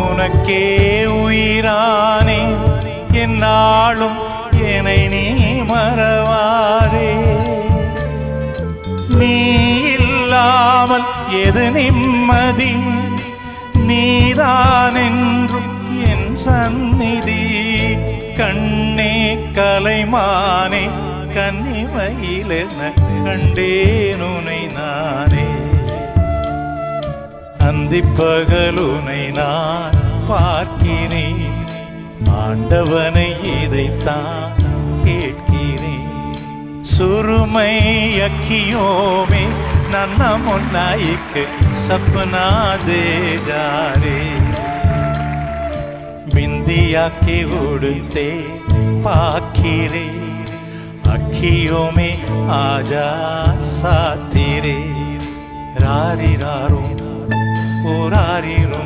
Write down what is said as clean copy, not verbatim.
உனக்கே உயிரானே என்னாலும் என்னை நீ மறவாரே. நீ இல்லாமல் எது நிம்மதி, நீதான் என்றும் என் சந்நிதி. கண்ணே கலைமானே கன்னிமயிலென கண்டேனுனை நானே. அந்திப்பகலுனை நான் பார்க்கிறேன், ஆண்டவனை இதைத்தான் கேட்கிறேன். सुरमई अखियों में नन्ना मुन्ना एक सपना दे जा रे. बिंदिया के उड़ते पाखी रे, अखियों में आजा साथी रे. रारी रारो ओ रारी रो.